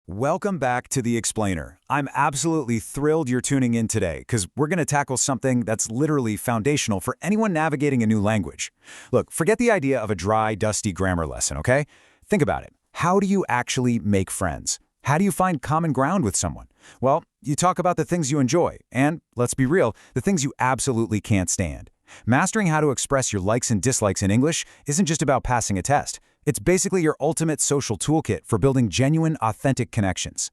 Welcome back to The Explainer. I'm absolutely thrilled you're tuning in today because we're going to tackle something that's literally foundational for anyone navigating a new language. Look, forget the idea of a dry, dusty grammar lesson, okay? Think about it. How do you actually make friends? How do you find common ground with someone? Well, you talk about the things you enjoy and, let's be real, the things you absolutely can't stand. Mastering how to express your likes and dislikes in English isn't just about passing a test. It's basically your ultimate social toolkit for building genuine, authentic connections.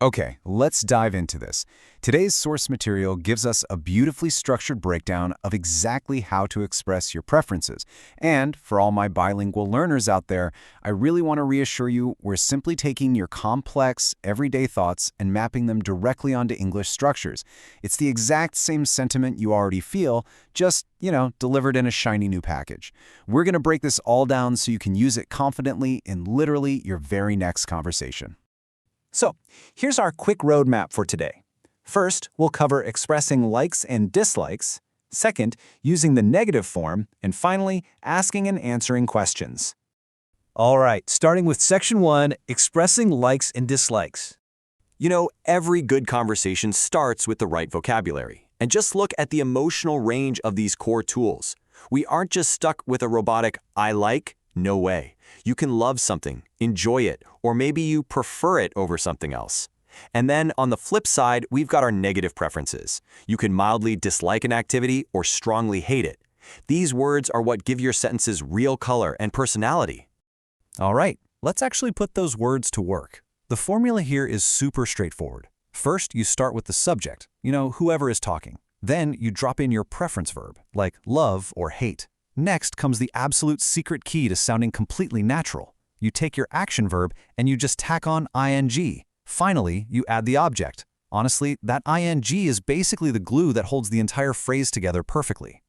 Okay, let's dive into this. Today's source material gives us a beautifully structured breakdown of exactly how to express your preferences. And for all my bilingual learners out there, I really want to reassure you we're simply taking your complex, everyday thoughts and mapping them directly onto English structures. It's the exact same sentiment you already feel, just, delivered in a shiny new package. We're going to break this all down so you can use it confidently in literally your very next conversation. So, here's our quick roadmap for today. First, we'll cover expressing likes and dislikes. Second, using the negative form. And finally, asking and answering questions. All right, starting with Section 1, expressing likes and dislikes. Every good conversation starts with the right vocabulary. And just look at the emotional range of these core tools. We aren't just stuck with a robotic, I like. No way. You can love something, enjoy it, or maybe you prefer it over something else. And then on the flip side, we've got our negative preferences. You can mildly dislike an activity or strongly hate it. These words are what give your sentences real color and personality. All right, let's actually put those words to work. The formula here is super straightforward. First, you start with the subject, whoever is talking. Then you drop in your preference verb, like love or hate. Next comes the absolute secret key to sounding completely natural. You take your action verb and you just tack on ing. Finally, you add the object. Honestly, that ing is basically the glue that holds the entire phrase together perfectly.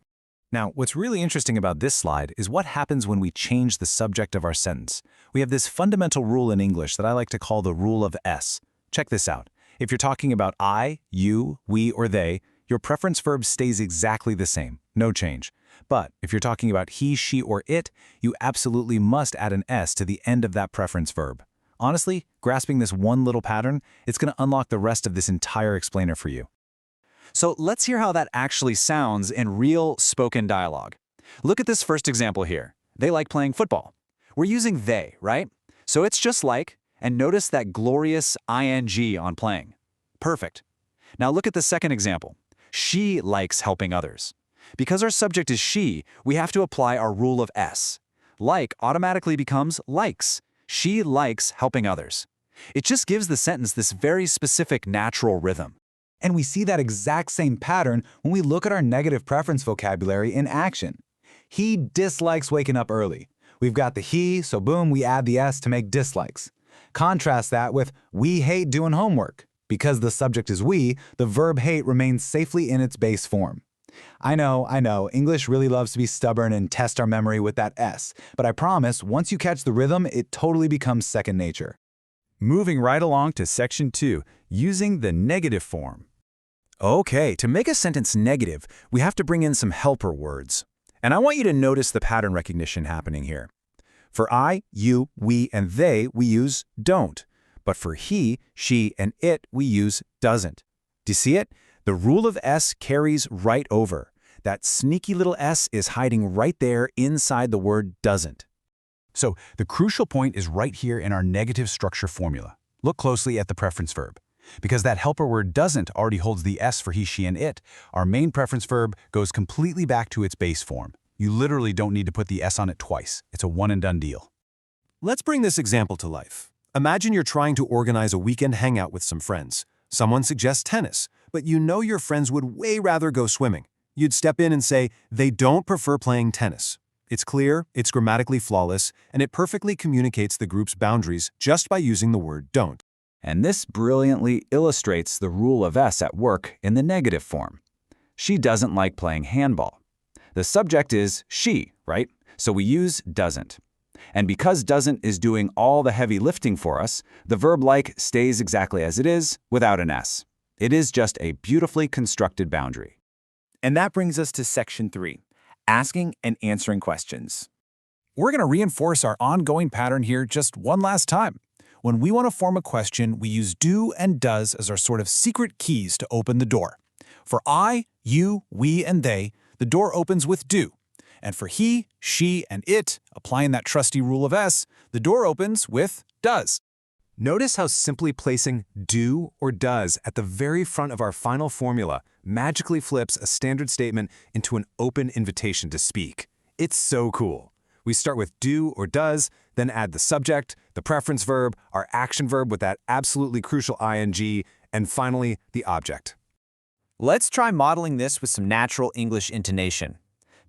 Now, what's really interesting about this slide is what happens when we change the subject of our sentence. We have this fundamental rule in English that I like to call the rule of S. Check this out. If you're talking about I, you, we, or they, your preference verb stays exactly the same, no change. But if you're talking about he, she, or it, you absolutely must add an S to the end of that preference verb. Honestly, grasping this one little pattern, it's going to unlock the rest of this entire explainer for you. So let's hear how that actually sounds in real spoken dialogue. Look at this first example here. They like playing football. We're using they, right? So it's just like, and notice that glorious ing on playing. Perfect. Now look at the second example. She likes helping others. Because our subject is she, we have to apply our rule of S. Like automatically becomes likes. She likes helping others. It just gives the sentence this very specific natural rhythm. And we see that exact same pattern when we look at our negative preference vocabulary in action. He dislikes waking up early. We've got the he, so boom, we add the S to make dislikes. Contrast that with we hate doing homework. Because the subject is we, the verb hate remains safely in its base form. I know, English really loves to be stubborn and test our memory with that S, but I promise, once you catch the rhythm, it totally becomes second nature. Moving right along to Section 2, using the negative form. Okay, to make a sentence negative, we have to bring in some helper words. And I want you to notice the pattern recognition happening here. For I, you, we, and they, we use don't. But for he, she, and it, we use doesn't. Do you see it? The rule of S carries right over. That sneaky little S is hiding right there inside the word doesn't. So the crucial point is right here in our negative structure formula. Look closely at the preference verb. Because that helper word doesn't already holds the S for he, she, and it, our main preference verb goes completely back to its base form. You literally don't need to put the S on it twice. It's a one-and-done deal. Let's bring this example to life. Imagine you're trying to organize a weekend hangout with some friends. Someone suggests tennis, but you know your friends would way rather go swimming. You'd step in and say, they don't prefer playing tennis. It's clear, it's grammatically flawless, and it perfectly communicates the group's boundaries just by using the word don't. And this brilliantly illustrates the rule of S at work in the negative form. She doesn't like playing handball. The subject is she, right? So we use doesn't. And because doesn't is doing all the heavy lifting for us, the verb like stays exactly as it is without an S. It is just a beautifully constructed boundary. And that brings us to Section 3, asking and answering questions. We're going to reinforce our ongoing pattern here just one last time. When we want to form a question, we use do and does as our sort of secret keys to open the door. For I, you, we, and they, the door opens with do. And for he, she, and it, applying that trusty rule of S, the door opens with does. Notice how simply placing do or does at the very front of our final formula magically flips a standard statement into an open invitation to speak. It's so cool. We start with do or does, then add the subject, the preference verb, our action verb with that absolutely crucial ing, and finally, the object. Let's try modeling this with some natural English intonation.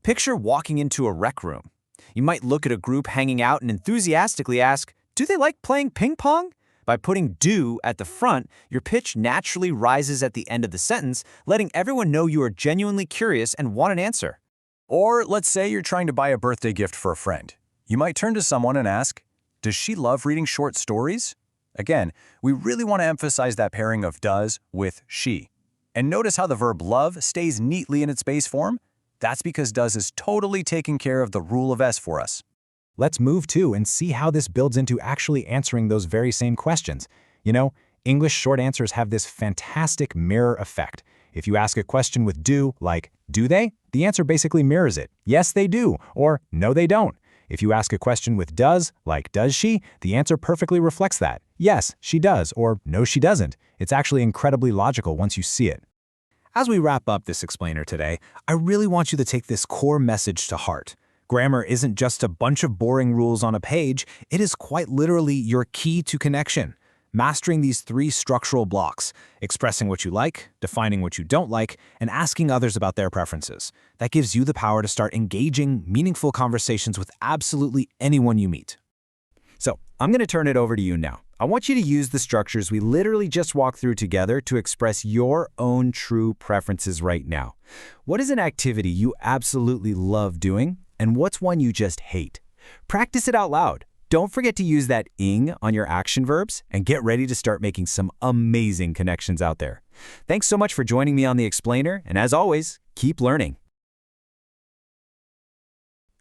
Picture walking into a rec room. You might look at a group hanging out and enthusiastically ask, do they like playing ping pong? By putting do at the front, your pitch naturally rises at the end of the sentence, letting everyone know you are genuinely curious and want an answer. Or let's say you're trying to buy a birthday gift for a friend. You might turn to someone and ask, does she love reading short stories? Again, we really want to emphasize that pairing of does with she. And notice how the verb love stays neatly in its base form? That's because does is totally taking care of the rule of S for us. Let's move to and see how this builds into actually answering those very same questions. You know, English short answers have this fantastic mirror effect. If you ask a question with do, like, do they? The answer basically mirrors it. Yes, they do, or no, they don't. If you ask a question with does, like, does she? The answer perfectly reflects that. Yes, she does, or no, she doesn't. It's actually incredibly logical once you see it. As we wrap up this explainer today, I really want you to take this core message to heart. Grammar isn't just a bunch of boring rules on a page, it is quite literally your key to connection. Mastering these 3 structural blocks, expressing what you like, defining what you don't like, and asking others about their preferences. That gives you the power to start engaging, meaningful conversations with absolutely anyone you meet. So, I'm going to turn it over to you now. I want you to use the structures we literally just walked through together to express your own true preferences right now. What is an activity you absolutely love doing, and what's one you just hate? Practice it out loud. Don't forget to use that ing on your action verbs and get ready to start making some amazing connections out there. Thanks so much for joining me on The Explainer, and as always, keep learning.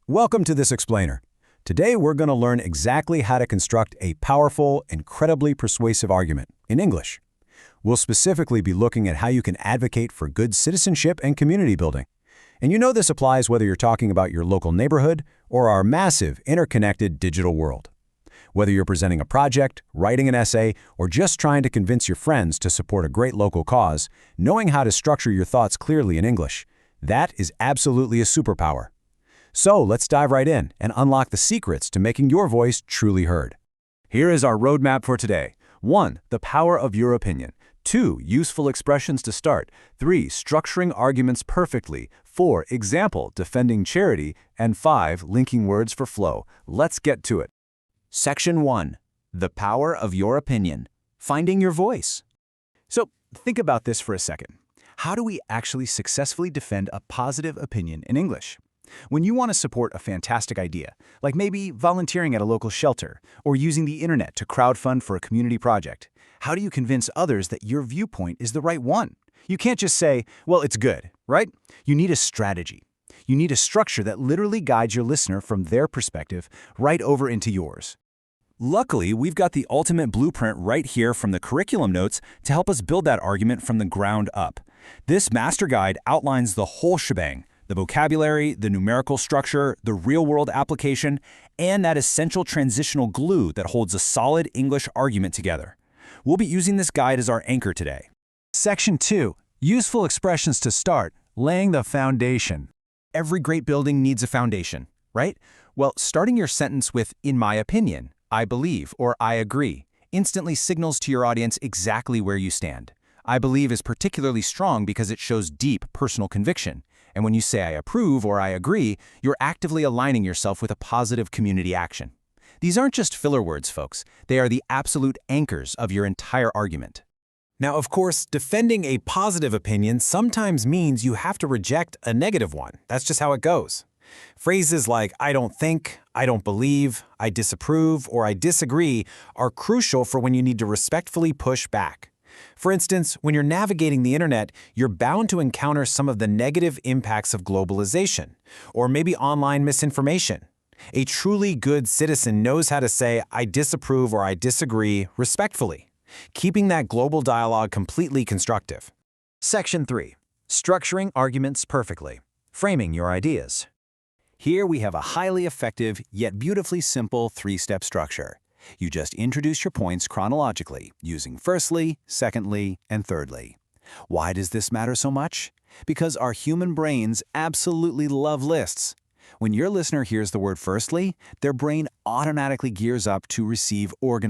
Welcome to This Explainer. Today we're going to learn exactly how to construct a powerful, incredibly persuasive argument in English. We'll specifically be looking at how you can advocate for good citizenship and community building. And you know this applies whether you're talking about your local neighborhood or our massive, interconnected digital world. Whether you're presenting a project, writing an essay, or just trying to convince your friends to support a great local cause, knowing how to structure your thoughts clearly in English, that is absolutely a superpower. So let's dive right in and unlock the secrets to making your voice truly heard. Here is our roadmap for today. 1. The power of your opinion. 2. Useful expressions to start. 3. Structuring arguments perfectly. 4. Example, defending charity. And 5. Linking words for flow. Let's get to it. Section 1. The power of your opinion. Finding your voice. So think about this for a second. How do we actually successfully defend a positive opinion in English? When you want to support a fantastic idea, like maybe volunteering at a local shelter or using the internet to crowdfund for a community project, how do you convince others that your viewpoint is the right one? You can't just say, well, it's good, right? You need a strategy. You need a structure that literally guides your listener from their perspective right over into yours. Luckily, we've got the ultimate blueprint right here from the curriculum notes to help us build that argument from the ground up. This master guide outlines the whole shebang: the vocabulary, the numerical structure, the real-world application, and that essential transitional glue that holds a solid English argument together. We'll be using this guide as our anchor today. Section 2. Useful expressions to start, laying the foundation. Every great building needs a foundation, right? Well, starting your sentence with, in my opinion, I believe, or I agree, instantly signals to your audience exactly where you stand. I believe is particularly strong because it shows deep personal conviction. And when you say I approve or I agree, you're actively aligning yourself with a positive community action. These aren't just filler words, folks. They are the absolute anchors of your entire argument. Now, of course, defending a positive opinion sometimes means you have to reject a negative one. That's just how it goes. Phrases like I don't think, I don't believe, I disapprove, or I disagree are crucial for when you need to respectfully push back. For instance, when you're navigating the internet, you're bound to encounter some of the negative impacts of globalization, or maybe online misinformation. A truly good citizen knows how to say, I disapprove or I disagree respectfully, keeping that global dialogue completely constructive. Section 3. Structuring arguments perfectly. Framing your ideas. Here we have a highly effective yet beautifully simple three-step structure. You just introduce your points chronologically, using firstly, secondly, and thirdly. Why does this matter so much? Because our human brains absolutely love lists. When your listener hears the word firstly, their brain automatically gears up to receive organized